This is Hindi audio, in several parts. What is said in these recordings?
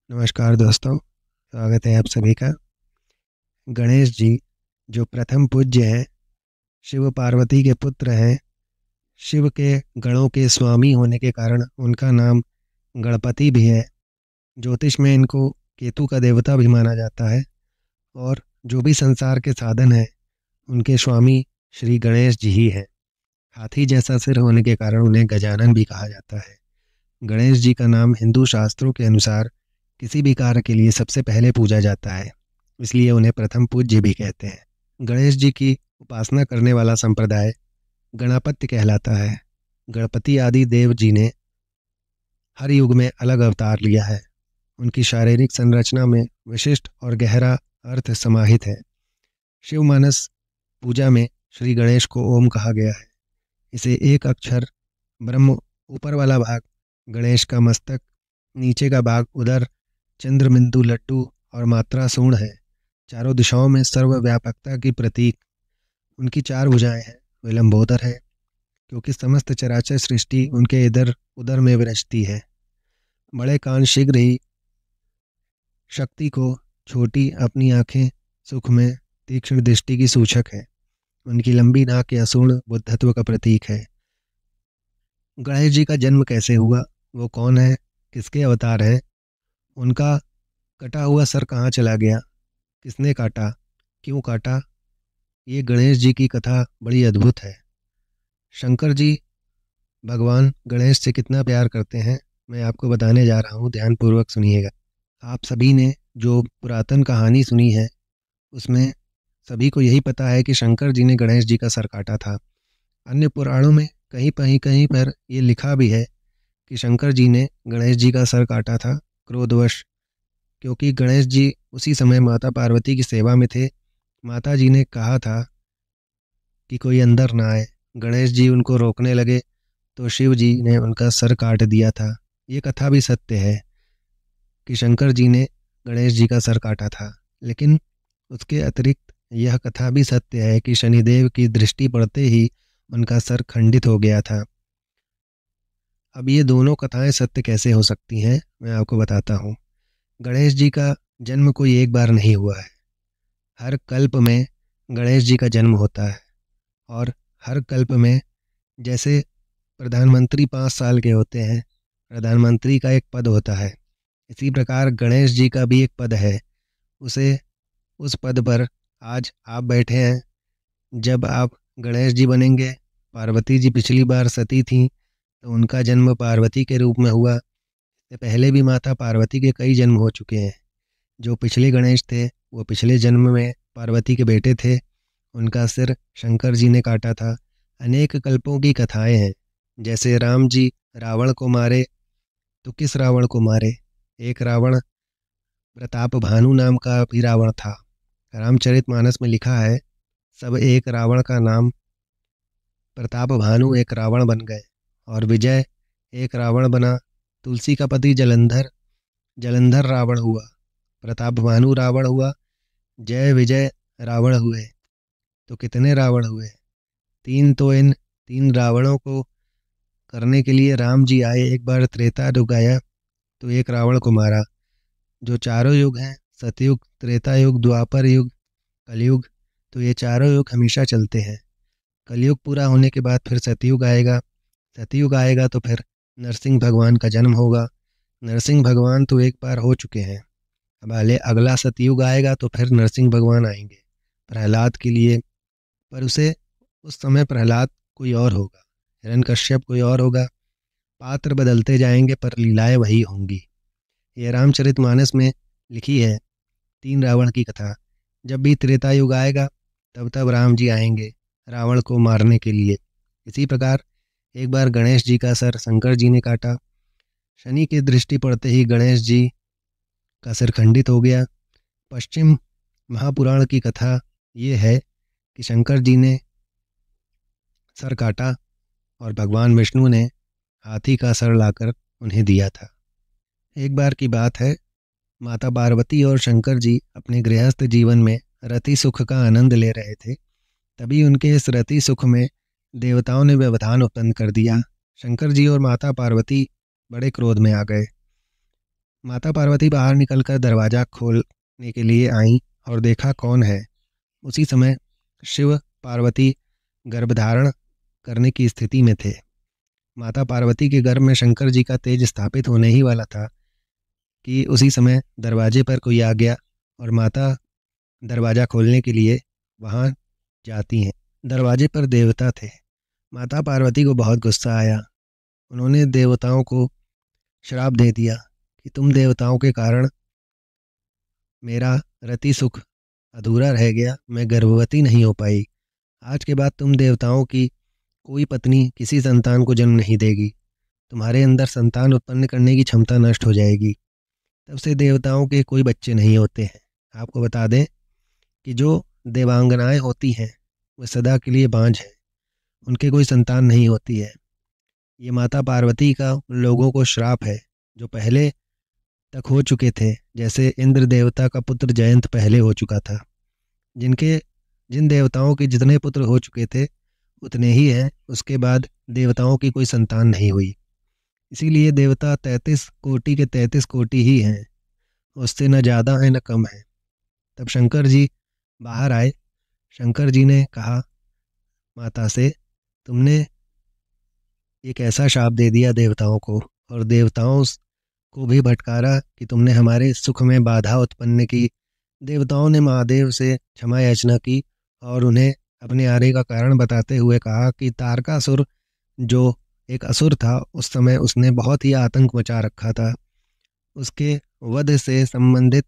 नमस्कार दोस्तों, स्वागत है आप सभी का। गणेश जी जो प्रथम पूज्य हैं, शिव पार्वती के पुत्र हैं। शिव के गणों के स्वामी होने के कारण उनका नाम गणपति भी है। ज्योतिष में इनको केतु का देवता भी माना जाता है और जो भी संसार के साधन हैं उनके स्वामी श्री गणेश जी ही हैं। हाथी जैसा सिर होने के कारण उन्हें गजानन भी कहा जाता है। गणेश जी का नाम हिंदू शास्त्रों के अनुसार किसी भी कार्य के लिए सबसे पहले पूजा जाता है, इसलिए उन्हें प्रथम पूज्य भी कहते हैं। गणेश जी की उपासना करने वाला संप्रदाय गणापत्य कहलाता है। गणपति आदि देव जी ने हर युग में अलग अवतार लिया है। उनकी शारीरिक संरचना में विशिष्ट और गहरा अर्थ समाहित है। शिव मानस पूजा में श्री गणेश को ओम कहा गया है। इसे एक अक्षर ब्रह्म, ऊपर वाला भाग गणेश का मस्तक, नीचे का भाग उदर, चंद्रबिंदु लड्डू और मात्रा सूर्ण है। चारों दिशाओं में सर्वव्यापकता की प्रतीक। उनकी चार भुजाएं हैं। वे लंबोदर है क्योंकि समस्त चराचर सृष्टि उनके इधर उदर में विरजती है। बड़े कान शीघ्र ही शक्ति को, छोटी अपनी आंखें सुख में तीक्ष्ण दृष्टि की सूचक है। उनकी लंबी नाक या सूंड बुद्धत्व का प्रतीक है। गणेश जी का जन्म कैसे हुआ, वो कौन है, किसके अवतार हैं, उनका कटा हुआ सर कहाँ चला गया, किसने काटा, क्यों काटा, ये गणेश जी की कथा बड़ी अद्भुत है। शंकर जी भगवान गणेश से कितना प्यार करते हैं, मैं आपको बताने जा रहा हूँ, ध्यानपूर्वक सुनिएगा। आप सभी ने जो पुरातन कहानी सुनी है उसमें सभी को यही पता है कि शंकर जी ने गणेश जी का सर काटा था। अन्य पुराणों में कहीं पर ये लिखा भी है कि शंकर जी ने गणेश जी का सर काटा था क्रोधवश, क्योंकि गणेश जी उसी समय माता पार्वती की सेवा में थे। माता जी ने कहा था कि कोई अंदर ना आए। गणेश जी उनको रोकने लगे तो शिव जी ने उनका सर काट दिया था। ये कथा भी सत्य है कि शंकर जी ने गणेश जी का सर काटा था, लेकिन उसके अतिरिक्त यह कथा भी सत्य है कि शनिदेव की दृष्टि पड़ते ही उनका सर खंडित हो गया था। अब ये दोनों कथाएं सत्य कैसे हो सकती हैं, मैं आपको बताता हूँ। गणेश जी का जन्म कोई एक बार नहीं हुआ है। हर कल्प में गणेश जी का जन्म होता है और हर कल्प में, जैसे प्रधानमंत्री 5 साल के होते हैं, प्रधानमंत्री का एक पद होता है, इसी प्रकार गणेश जी का भी एक पद है। उसे उस पद पर आज आप बैठे हैं। जब आप गणेश जी बनेंगे, पार्वती जी पिछली बार सती थीं तो उनका जन्म पार्वती के रूप में हुआ। इससे पहले भी माता पार्वती के कई जन्म हो चुके हैं। जो पिछले गणेश थे वो पिछले जन्म में पार्वती के बेटे थे, उनका सिर शंकर जी ने काटा था। अनेक कल्पों की कथाएं हैं। जैसे राम जी रावण को मारे तो किस रावण को मारे, एक रावण प्रताप भानु नाम का भी रावण था। रामचरितमानस में लिखा है, सब एक रावण का नाम, प्रताप भानु एक रावण बन गए और विजय एक रावण बना। तुलसी का पति जलंधर, जलंधर रावण हुआ, प्रताप भानु रावण हुआ, जय विजय रावण हुए। तो कितने रावण हुए, तीन। तो इन तीन रावणों को करने के लिए राम जी आए। एक बार त्रेता युग आया तो एक रावण को मारा। जो चारों युग हैं, सतयुग, त्रेता युग, द्वापर युग, कलयुग, तो ये चारों युग हमेशा चलते हैं। कलयुग पूरा होने के बाद फिर सतयुग आएगा। सतयुग आएगा तो फिर नरसिंह भगवान का जन्म होगा। नरसिंह भगवान तो एक बार हो चुके हैं। अब अगला सतयुग आएगा तो फिर नरसिंह भगवान आएंगे प्रहलाद के लिए, पर उस समय प्रहलाद कोई और होगा, हिरण्यकश्यप कोई और होगा। पात्र बदलते जाएंगे पर लीलाएं वही होंगी। ये रामचरितमानस में लिखी है तीन रावण की कथा। जब भी त्रेता युग आएगा तब तब राम जी आएंगे रावण को मारने के लिए। इसी प्रकार एक बार गणेश जी का सर शंकर जी ने काटा। शनि की दृष्टि पड़ते ही गणेश जी का सिर खंडित हो गया। पश्चिम महापुराण की कथा ये है कि शंकर जी ने सर काटा और भगवान विष्णु ने हाथी का सर लाकर उन्हें दिया था। एक बार की बात है, माता पार्वती और शंकर जी अपने गृहस्थ जीवन में रति सुख का आनंद ले रहे थे। तभी उनके इस रति सुख में देवताओं ने व्यवधान उत्पन्न कर दिया। शंकर जी और माता पार्वती बड़े क्रोध में आ गए। माता पार्वती बाहर निकलकर दरवाज़ा खोलने के लिए आईं और देखा कौन है। उसी समय शिव पार्वती गर्भधारण करने की स्थिति में थे। माता पार्वती के गर्भ में शंकर जी का तेज स्थापित होने ही वाला था कि उसी समय दरवाजे पर कोई आ गया और माता दरवाज़ा खोलने के लिए वहाँ जाती हैं। दरवाजे पर देवता थे। माता पार्वती को बहुत गुस्सा आया। उन्होंने देवताओं को श्राप दे दिया कि तुम देवताओं के कारण मेरा रति सुख अधूरा रह गया, मैं गर्भवती नहीं हो पाई। आज के बाद तुम देवताओं की कोई पत्नी किसी संतान को जन्म नहीं देगी। तुम्हारे अंदर संतान उत्पन्न करने की क्षमता नष्ट हो जाएगी। तब से देवताओं के कोई बच्चे नहीं होते हैं। आपको बता दें कि जो देवांगनाएं होती हैं वे सदा के लिए बांझ हैं, उनके कोई संतान नहीं होती है। ये माता पार्वती का उन लोगों को श्राप है जो पहले तक हो चुके थे, जैसे इंद्र देवता का पुत्र जयंत पहले हो चुका था। जिन देवताओं के जितने पुत्र हो चुके थे उतने ही हैं। उसके बाद देवताओं की कोई संतान नहीं हुई। इसीलिए देवता 33 कोटि के 33 कोटि ही हैं, उससे न ज़्यादा है न कम है। तब शंकर जी बाहर आए। शंकर जी ने कहा माता से, तुमने एक ऐसा शाप दे दिया देवताओं को और देवताओं को भी भटकारा कि तुमने हमारे सुख में बाधा उत्पन्न की। देवताओं ने महादेव से क्षमा याचना की और उन्हें अपने आने का कारण बताते हुए कहा कि तारकासुर जो एक असुर था, उस समय उसने बहुत ही आतंक मचा रखा था। उसके वध से संबंधित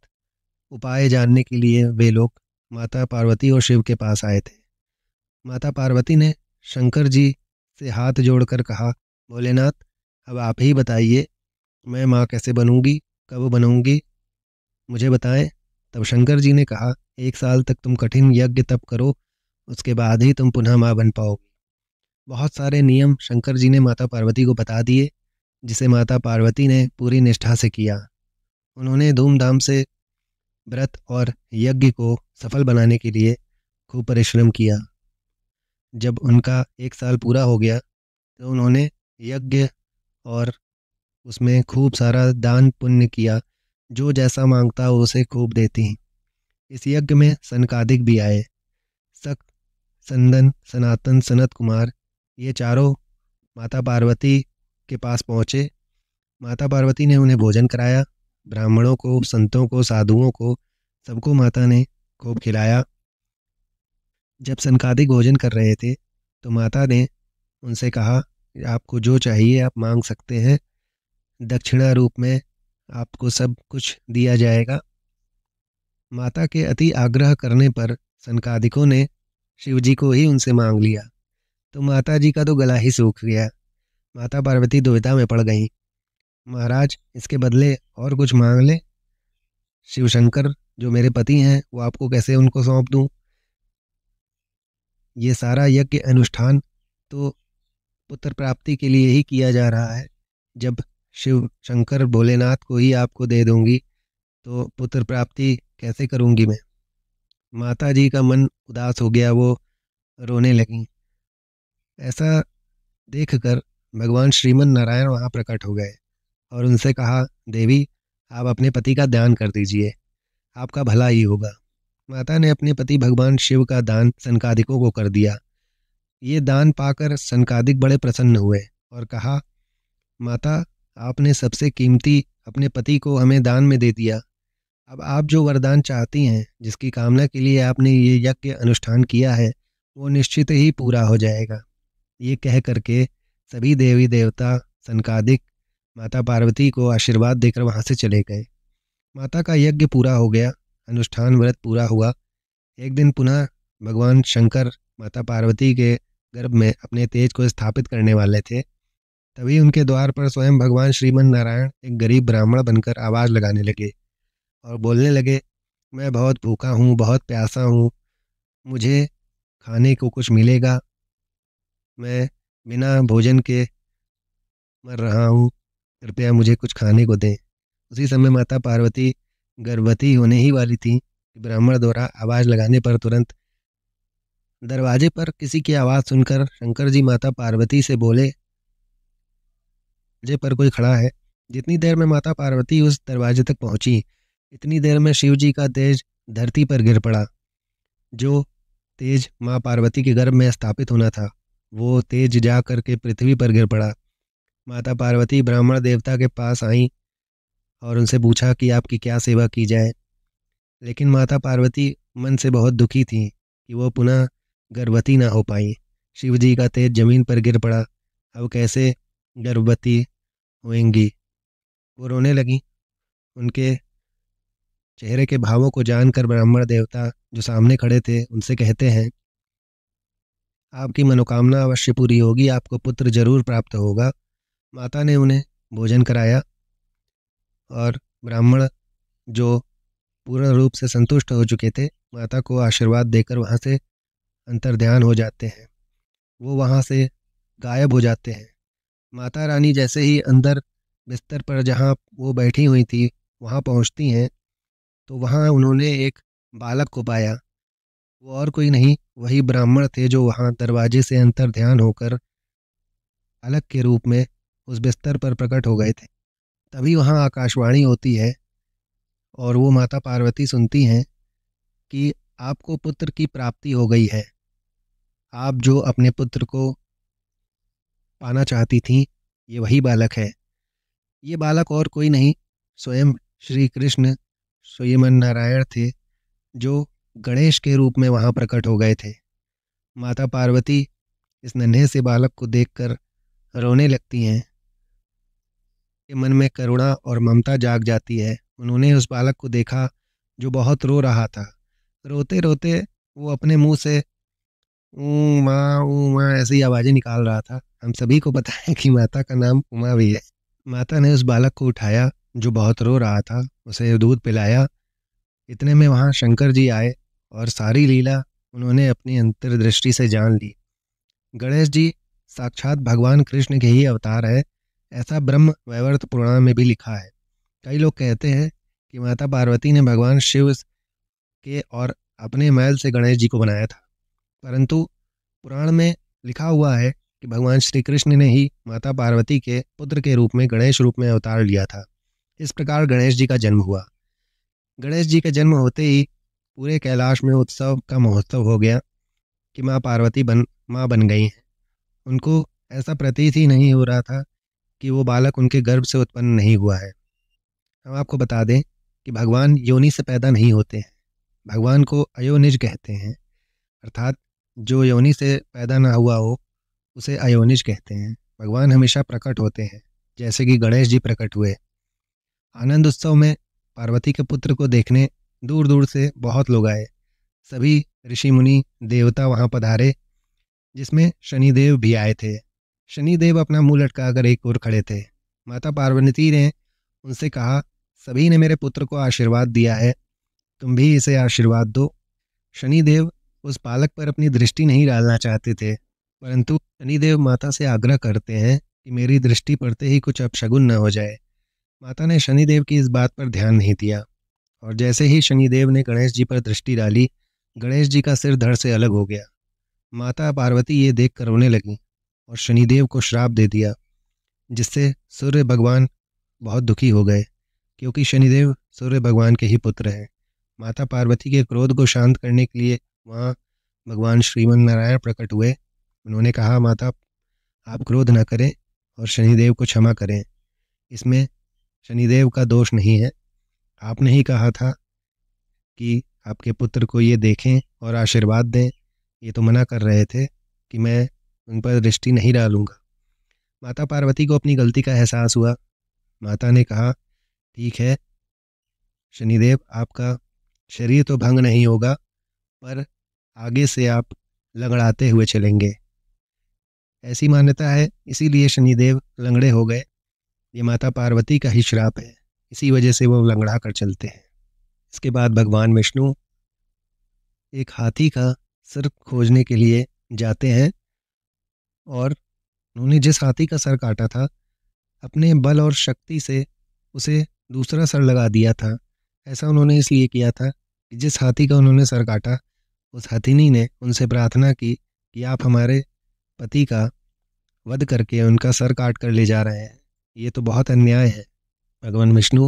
उपाय जानने के लिए वे लोग माता पार्वती और शिव के पास आए थे। माता पार्वती ने शंकर जी से हाथ जोड़कर कहा, भोलेनाथ अब आप ही बताइए, मैं माँ कैसे बनूंगी, कब बनूंगी, मुझे बताएं। तब शंकर जी ने कहा, 1 साल तक तुम कठिन यज्ञ तप करो, उसके बाद ही तुम पुनः माँ बन पाओगी। बहुत सारे नियम शंकर जी ने माता पार्वती को बता दिए, जिसे माता पार्वती ने पूरी निष्ठा से किया। उन्होंने धूमधाम से व्रत और यज्ञ को सफल बनाने के लिए खूब परिश्रम किया। जब उनका 1 साल पूरा हो गया तो उन्होंने यज्ञ और उसमें खूब सारा दान पुण्य किया। जो जैसा मांगता हो उसे खूब देती। इस यज्ञ में सनकादिक भी आए। सक, संदन, सनातन, सनत कुमार, ये चारों माता पार्वती के पास पहुँचे। माता पार्वती ने उन्हें भोजन कराया। ब्राह्मणों को, संतों को, साधुओं को, सबको माता ने खूब खिलाया। जब सनकादिक भोजन कर रहे थे तो माता ने उनसे कहा, आपको जो चाहिए आप मांग सकते हैं, दक्षिणा रूप में आपको सब कुछ दिया जाएगा। माता के अति आग्रह करने पर सनकादिकों ने शिवजी को ही उनसे मांग लिया। तो माता जी का तो गला ही सूख गया। माता पार्वती दुविधा में पड़ गईं। महाराज, इसके बदले और कुछ मांग ले। शिव शंकर जो मेरे पति हैं वो आपको कैसे उनको सौंप दूं? ये सारा यज्ञ अनुष्ठान तो पुत्र प्राप्ति के लिए ही किया जा रहा है। जब शिव शंकर भोलेनाथ को ही आपको दे दूंगी तो पुत्र प्राप्ति कैसे करूंगी मैं? माता जी का मन उदास हो गया, वो रोने लगी। ऐसा देखकर भगवान श्रीमन नारायण वहाँ प्रकट हो गए और उनसे कहा, देवी आप अपने पति का ध्यान कर दीजिए, आपका भला ही होगा। माता ने अपने पति भगवान शिव का दान सनकादिकों को कर दिया। ये दान पाकर सनकादिक बड़े प्रसन्न हुए और कहा, माता आपने सबसे कीमती अपने पति को हमें दान में दे दिया। अब आप जो वरदान चाहती हैं, जिसकी कामना के लिए आपने ये यज्ञ अनुष्ठान किया है, वो निश्चित ही पूरा हो जाएगा। ये कह करके सभी देवी देवता सनकादिक माता पार्वती को आशीर्वाद देकर वहाँ से चले गए। माता का यज्ञ पूरा हो गया, अनुष्ठान व्रत पूरा हुआ। एक दिन पुनः भगवान शंकर माता पार्वती के गर्भ में अपने तेज को स्थापित करने वाले थे। तभी उनके द्वार पर स्वयं भगवान श्रीमन नारायण एक गरीब ब्राह्मण बनकर आवाज़ लगाने लगे और बोलने लगे, मैं बहुत भूखा हूँ, बहुत प्यासा हूँ, मुझे खाने को कुछ मिलेगा, मैं बिना भोजन के मर रहा हूँ, कृपया मुझे कुछ खाने को दें। उसी समय माता पार्वती गर्भवती होने ही वाली थी। ब्राह्मण द्वारा आवाज़ लगाने पर तुरंत दरवाजे पर किसी की आवाज़ सुनकर शंकर जी माता पार्वती से बोले, दरवाजे पर कोई खड़ा है, जितनी देर में माता पार्वती उस दरवाजे तक पहुंची, इतनी देर में शिव जी का तेज धरती पर गिर पड़ा। जो तेज माँ पार्वती के गर्भ में स्थापित होना था, वो तेज जा करके पृथ्वी पर गिर पड़ा। माता पार्वती ब्राह्मण देवता के पास आईं और उनसे पूछा कि आपकी क्या सेवा की जाए। लेकिन माता पार्वती मन से बहुत दुखी थी कि वो पुनः गर्भवती ना हो पाई। शिव जी का तेज जमीन पर गिर पड़ा, अब कैसे गर्भवती होंगी। वो रोने लगी। उनके चेहरे के भावों को जानकर ब्राह्मण देवता जो सामने खड़े थे उनसे कहते हैं, आपकी मनोकामना अवश्य पूरी होगी, आपको पुत्र जरूर प्राप्त होगा। माता ने उन्हें भोजन कराया और ब्राह्मण जो पूर्ण रूप से संतुष्ट हो चुके थे, माता को आशीर्वाद देकर वहाँ से अंतर्ध्यान हो जाते हैं। वो वहाँ से गायब हो जाते हैं। माता रानी जैसे ही अंदर बिस्तर पर जहाँ वो बैठी हुई थी वहाँ पहुँचती हैं, तो वहाँ उन्होंने एक बालक को पाया। वो और कोई नहीं, वही ब्राह्मण थे जो वहाँ दरवाजे से अंतर्ध्यान होकर बालक के रूप में उस बिस्तर पर प्रकट हो गए थे। तभी वहाँ आकाशवाणी होती है और वो माता पार्वती सुनती हैं कि आपको पुत्र की प्राप्ति हो गई है। आप जो अपने पुत्र को पाना चाहती थीं, ये वही बालक है। ये बालक और कोई नहीं, स्वयं श्री कृष्ण स्वयं नारायण थे, जो गणेश के रूप में वहाँ प्रकट हो गए थे। माता पार्वती इस नन्हे से बालक को देखकर रोने लगती हैं। के मन में करुणा और ममता जाग जाती है। उन्होंने उस बालक को देखा जो बहुत रो रहा था। रोते रोते वो अपने मुंह से ऊ माँ ऐसी आवाज़ें निकाल रहा था। हम सभी को पता है कि माता का नाम उमा भी है। माता ने उस बालक को उठाया जो बहुत रो रहा था, उसे दूध पिलाया। इतने में वहाँ शंकर जी आए और सारी लीला उन्होंने अपनी अंतर्दृष्टि से जान ली। गणेश जी साक्षात भगवान कृष्ण के ही अवतार है, ऐसा ब्रह्म वैवर्त पुराण में भी लिखा है। कई लोग कहते हैं कि माता पार्वती ने भगवान शिव के और अपने मैल से गणेश जी को बनाया था, परंतु पुराण में लिखा हुआ है कि भगवान श्री कृष्ण ने ही माता पार्वती के पुत्र के रूप में गणेश रूप में अवतार लिया था। इस प्रकार गणेश जी का जन्म हुआ। गणेश जी के जन्म होते ही पूरे कैलाश में उत्सव का महोत्सव हो गया कि माँ पार्वती माँ बन गई हैं। उनको ऐसा प्रतीत ही नहीं हो रहा था कि वो बालक उनके गर्भ से उत्पन्न नहीं हुआ है। हम आपको बता दें कि भगवान योनि से पैदा नहीं होते हैं। भगवान को अयोनिज कहते हैं, अर्थात जो योनि से पैदा ना हुआ हो उसे अयोनिज कहते हैं। भगवान हमेशा प्रकट होते हैं, जैसे कि गणेश जी प्रकट हुए। आनंद उत्सव में पार्वती के पुत्र को देखने दूर दूर से बहुत लोग आए। सभी ऋषि मुनि देवता वहाँ पधारे, जिसमें शनिदेव भी आए थे। शनिदेव अपना मुंह लटकाकर एक ओर खड़े थे। माता पार्वती ने उनसे कहा, सभी ने मेरे पुत्र को आशीर्वाद दिया है, तुम भी इसे आशीर्वाद दो। शनिदेव उस बालक पर अपनी दृष्टि नहीं डालना चाहते थे, परंतु शनिदेव माता से आग्रह करते हैं कि मेरी दृष्टि पड़ते ही कुछ अपशगुन न हो जाए। माता ने शनिदेव की इस बात पर ध्यान नहीं दिया और जैसे ही शनिदेव ने गणेश जी पर दृष्टि डाली, गणेश जी का सिर धड़ से अलग हो गया। माता पार्वती ये देख कर रोने लगी और शनिदेव को श्राप दे दिया, जिससे सूर्य भगवान बहुत दुखी हो गए, क्योंकि शनिदेव सूर्य भगवान के ही पुत्र हैं। माता पार्वती के क्रोध को शांत करने के लिए वहाँ भगवान श्रीमन नारायण प्रकट हुए। उन्होंने कहा, माता आप क्रोध न करें और शनिदेव को क्षमा करें, इसमें शनिदेव का दोष नहीं है। आपने ही कहा था कि आपके पुत्र को ये देखें और आशीर्वाद दें, ये तो मना कर रहे थे कि मैं उन पर दृष्टि नहीं डालूंगा। माता पार्वती को अपनी गलती का एहसास हुआ। माता ने कहा, ठीक है शनिदेव, आपका शरीर तो भंग नहीं होगा, पर आगे से आप लंगड़ाते हुए चलेंगे। ऐसी मान्यता है, इसीलिए शनिदेव लंगड़े हो गए। ये माता पार्वती का ही श्राप है, इसी वजह से वो लंगड़ा कर चलते हैं। इसके बाद भगवान विष्णु एक हाथी का सर खोजने के लिए जाते हैं और उन्होंने जिस हाथी का सर काटा था, अपने बल और शक्ति से उसे दूसरा सर लगा दिया था। ऐसा उन्होंने इसलिए किया था कि जिस हाथी का उन्होंने सर काटा, उस हथिनी ने उनसे प्रार्थना की कि आप हमारे पति का वध करके उनका सर काट कर ले जा रहे हैं, ये तो बहुत अन्याय है। भगवान विष्णु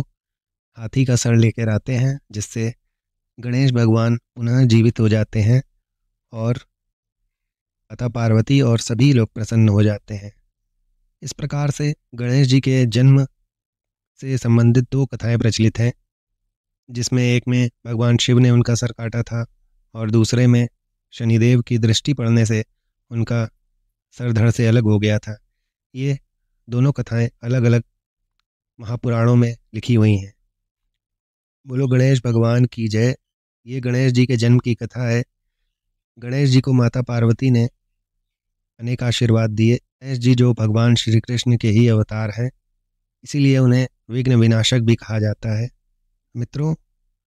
हाथी का सर लेकर आते हैं, जिससे गणेश भगवान पुनः जीवित हो जाते हैं और माता पार्वती और सभी लोग प्रसन्न हो जाते हैं। इस प्रकार से गणेश जी के जन्म से संबंधित दो कथाएं प्रचलित हैं, जिसमें एक में भगवान शिव ने उनका सर काटा था और दूसरे में शनिदेव की दृष्टि पड़ने से उनका सर धड़ से अलग हो गया था। ये दोनों कथाएं अलग अलग महापुराणों में लिखी हुई हैं। बोलो गणेश भगवान की जय। ये गणेश जी के जन्म की कथा है। गणेश जी को माता पार्वती ने अनेक आशीर्वाद दिए। गणेश जी जो भगवान श्री कृष्ण के ही अवतार हैं, इसीलिए उन्हें विघ्न विनाशक भी कहा जाता है। मित्रों,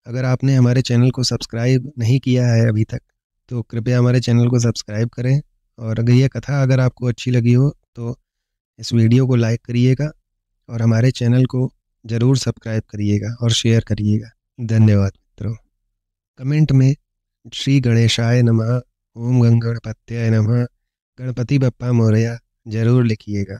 अगर आपने हमारे चैनल को सब्सक्राइब नहीं किया है अभी तक, तो कृपया हमारे चैनल को सब्सक्राइब करें। और अगर यह कथा अगर आपको अच्छी लगी हो तो इस वीडियो को लाइक करिएगा और हमारे चैनल को ज़रूर सब्सक्राइब करिएगा और शेयर करिएगा। धन्यवाद मित्रों। कमेंट में श्री गणेशाय नमः, ओम गंगणपत्याय नमः, गणपति बप्पा मोरया ज़रूर लिखिएगा।